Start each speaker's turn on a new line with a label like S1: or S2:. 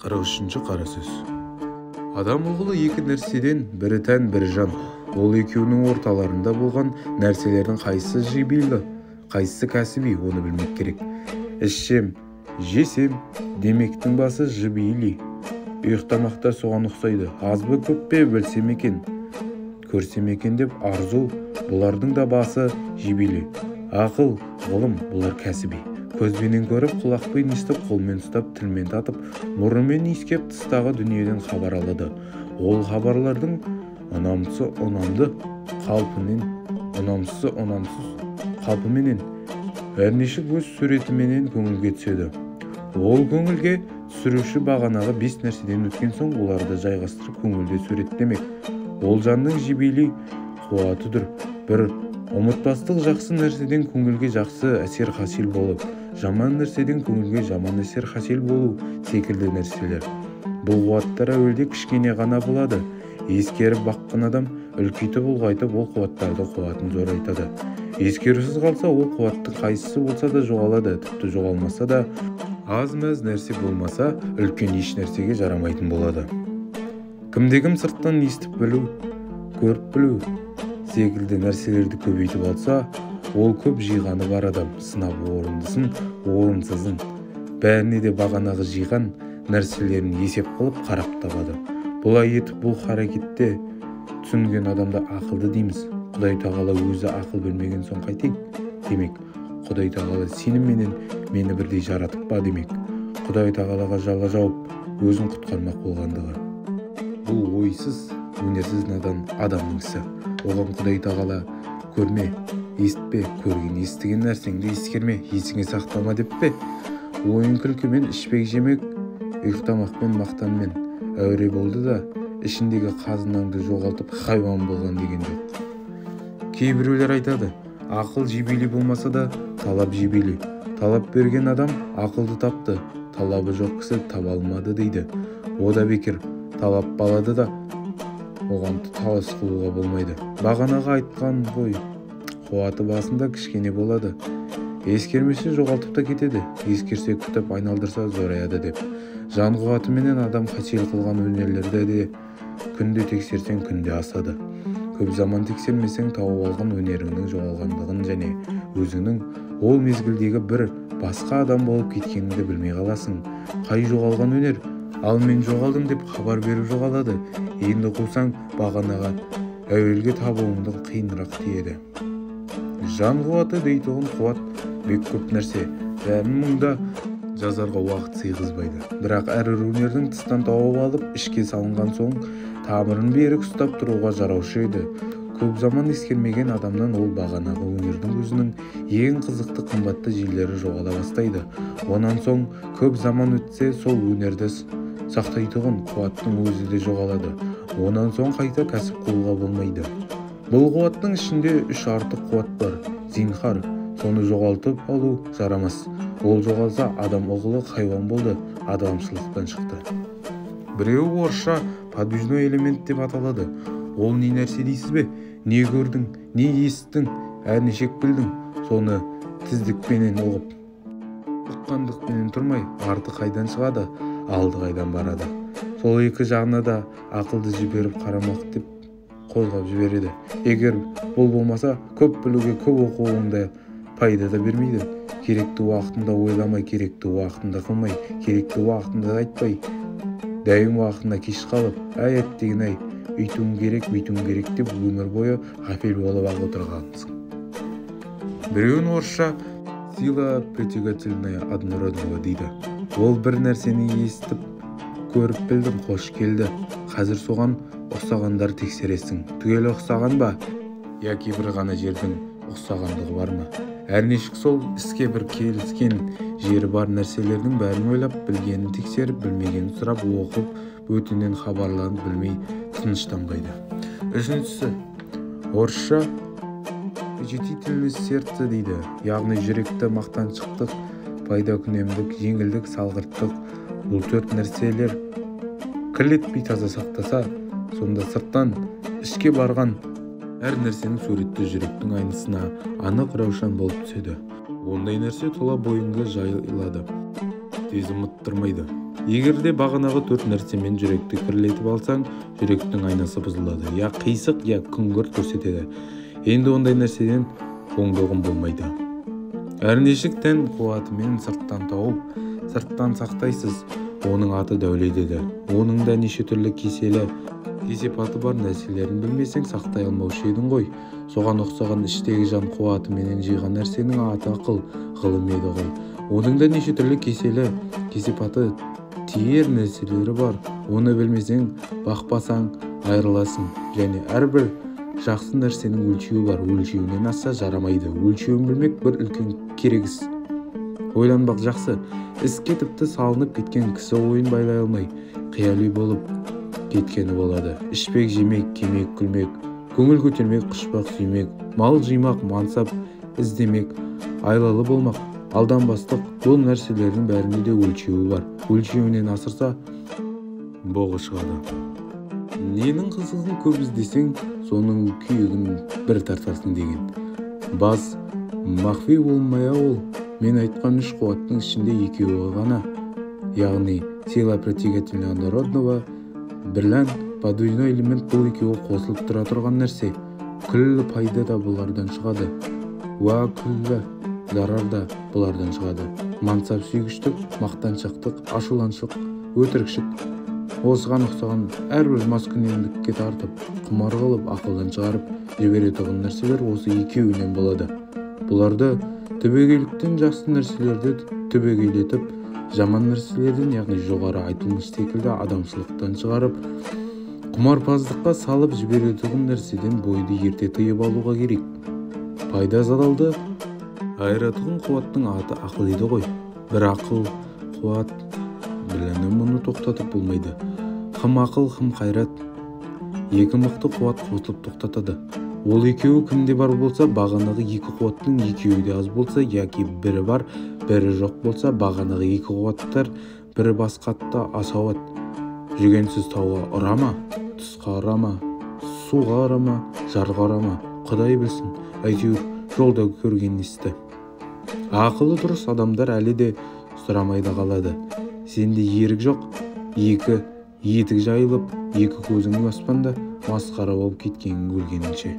S1: 43-ші қара сөз. Адам оғлы екі нәрседен, бірі тән, бірі жан. Ол екеуінің орталарында болған нәрселердің қайсысы жебейлі, қайсысы кәсіби, оны білмек керек. Ішсем, жесем, демектің басы жебейлі. Ұйықтамақта соған ұқсайды. Аз ба көп пе білсем екен, көрсем екен деп арзу, бұлардың да басы жебейлі. Ақыл, ғылым, бұлар кәсіби. Көзбенен көріп, құлақпен естіп, қолмен ұстап, тілмен татып, мұрынмен иіскеп тыстағы дүниеден хабар алады. Ол хабарлардың ұнамсыз ұнамды қалпымен, ұнамсыз ұнамсыз қалпыменен, әрнеше көз суретіменен көңілге түседі. Ол көңілге түсіруші бағанағы 5 нәрседен өткен соң, оларды жайғастырып көңілде суреттемек. Ол жанның жебейлі қуатыдыр. Бір ұмытпастық жақсы нәрседен көңілге жақсы әсер хасил болып, жаман нәрседен көңілге жаман әсер хасил болу секілді нәрселер. Бұл қуаттар әуелде кішкене ғана болады. Ескеріп баққан адам үлкейтіп ұлғайтып ол қуаттарды қуатын зорайтады. Ескерусіз қалса ол қуаттың қайсысы болса да жоғалады, тіпті жоғалмаса да аз-мәз нәрсе болмаса үлкен еш нәрсеге жарамайтын болады. Кімде-кім сырттан естіп білу, көріп білу секілді нәрселерді көбейтіп алса, ол көп жиғаны бар адам сынап орындысын, орынсызын, бәріне де бағанағы жиған нәрселерін есеп қылып қарап табады. Бұлай етіп бұл харекетте түсінген адамда ақылды дейміз. Құдай тағала өзі ақыл бермеген соң қайтейік? Демек, Құдай тағала сенің менен мені бірдей жаратып па демек. Құдай тағалаға жалға жауып өзін құтқармақ болғандығы. Бұл ойсыз, өнерсіз надан адамның ісі. Оған Құдай тағала көрме, естпе, көрген, естіген нәрсеңді ескерме, есіңе сақтама деп пе? Ойын күлкімен, ішпек жемек, ұйықтамақпен, мақтанмен әуре болды да, ішіндегі қазынаңды жоғалтып хайуан болған деген жоқ. Кейбіреулер айтады, ақыл жебейлі болмаса да талап жебейлі. Талап берген адам ақылды тапты, талабы жоқ кісі таба алмады дейді. О да бекер, талап балады да оған талас қылуға болмайды. Бағанаға айтқан ғой, қуаты басында кішкене болады. Ескермесе жоғалтып та кетеді, ескерсе күтіп айналдырса зораяды деп. Жан қуатыменен адам хасил қылған өнерлерді де күнде тексерсең күнде асады. Көп заман тексермесең тауып алған өнеріңнің жоғалғандығын және өзіңнің ол мезгілдегі бір басқа адам болып кеткеніңді білмей қаласың. Қай жоғалған өнер? Ал мен жоғалдым деп хабар беріп жоғалады. Енді қусаң бағанаға әуелге табуыңды қиынырақ тиеді. Жан қуаты дейтұғын қуат бек көп нәрсе. Бәрін мұнда жазарға уақыт сыйғызбайды. Бірақ әр өнердің тыстан тауып алып, ішке салынған соң тамырын берік ұстап тұруға жараушы еді. Көп заман ескермеген адамнан ол бағанағы өнердің өзінің ең қызықты қымбатты жерлері жоғала бастайды. Онан соң көп заман өтсе сол өнерді сақтайтұғын қуаттың өзі де жоғалады. Онан соң қайта кәсіп қылуға болмайды. Бұл қуаттың ішінде 3 артық қуат бар. Зинхар, соны жоғалтып алу жарамас. Ол жоғалса адам оғлы хайуан болды, адамшылықтан шықты. Біреуі орысша подвижной элемент деп аталады. Ол не нәрсе дейсіз бе? Не көрдің, не естің, әрнешек білдің, соны тіздікпенен оғып. Ұққандықпенен тұрмай, арты қайдан шығады, алды қайдан барады. Сол екі жағына да ақылды жіберіп қарамақ деп қозғап жібереді. Егер бұл болмаса, көп білуге көп оқуыңда пайда да бермейді. Керекті уақытында ойламай, керекті уақытында қылмай, керекті уақытында айтпай, дәйім уақытында кеш қалып, әй әттеген-ай, үйтуің керек, бүйтуің керек деп өмір бойы ғафел болып ақ отырғансың. Біреуін орысша сила притягательная однородного дейді. Ол бір нәрсені естіп, көріп білдім, қош келді. Қазір соған ұқсағандар тексересің. Түгел ұқсаған ба? Яки бір ғана жердің ұқсағандығы бар ма? Әрнешік сол іске бір келіскен жері бар нәрселердің бәрін ойлап, білгенін тексеріп, білмегенін сұрап, оқып, өтінен хабарланып білмей тыныштанбайды. Үшіншісі, орысша почтительность сердца дейді. Яғни жүректі мақтаншықтық, пайда күнемдік, жеңілдік, салғырттық. Бұл 4 нәрселер кірлетпей таза сақтаса, сонда сырттан ішке барған әр нәрсенің суретті жүректің айнысына анық раушан болып түседі. Ондай нәрсе тұла бойыңды жайылады, тез ұмыттырмайды. егерде бағанағы 4 нәрсемен жүректі кірлетіп алсаң, жүректің айнасы бұзылады, я қисық, я күңгірт көрсетеді. Енді ондай нәрседен оңдығын болмайды. Әрнешік тән қуатымен сырттан тауып, сырттан сақтайсыз. Оның аты дәулет еді. Оның да неше түрлі кесепаты бар нәрселерін білмесең сақтай алмаушы едің ғой. Соған ұқсаған іштегі жан қуатыменен жиған нәрсенің аты ақыл, ғылым еді ғой. Оның да неше түрлі кесепаты тиер нәрселері бар. Оны білмесең, бақпасаң айырыласың. Және әрбір жақсы нәрсенің өлшеуі бар. Өлшеуінен асса жарамайды. Өлшеуін білмек бір үлкен керегіс. Ойланбақ жақсы. Іске тіпті салынып кеткен кісі ойын байлай алмай, қияли болып кеткені болады. Ішпек, жемек, кемек, күлмек, көңіл көтермек, құшпақ, сүймек, мал жимақ, мансап іздемек, айлалы болмақ, алданбастық, бұл нәрселердің бәрінде де өлшеуі бар. Өлшеуінен асырса, боғы шығады. Ненің қызығын көп іздесең, соның күйігін бір тартарсың деген. Бас, махви болмай ол, мен айтқан 3 қуаттың ішінде 2-і ғана, яғни сила притягательного народного, бірлән, подвижной элемент, бұл 2-і қосылып тұра тұрған нәрсе. Күллі пайда да бұлардан шығады. Уа күллі зарар да бұлардан шығады. Мансап сүйгіштік, мақтаншақтық, ашуланшық, өтірікшік. Осыған ұқсаған әрбір маскүнемдікке тартып, құмар қылып, ақылдан шығарып жіберетұғын нәрселер осы 2-інен болады. Бұларды түбегейліктен жақсы нәрселерді түбегейлетіп, жаман нәрселерден, яғни жоғары айтылмыш секілді адамшылықтан шығарып, құмарпаздыққа салып жіберетұғын нәрседен бойды ерте тыйып алуға керек. Пайда залалды айыратұғын қуаттың аты ақыл еді ғой. Бір ақыл қуат біләні мұны тоқтатып болмайды. Хым ақыл, хым қайрат. 2 мықты қуат қосылып тоқтатады. Ол 2-і кімде бар болса, бағанағы 2 қуаттың 2-і де аз болса, яки бірі бар, бірі жоқ болса, бағанағы 2 қуаттар бірі басқатта асауат. Жүгенсіз тауға ұрама, тұсқа ұрама, суға ұрама, жарға ұрама, Құдай білсін, әйтеуір жолда көрген есті. Ақылы дұрыс адамдар әлі де сұрамайда қалады. Сенде ерік жоқ, 2 етік жайылып, 2 көзің аспанда масқара болып кеткенін көргенінше.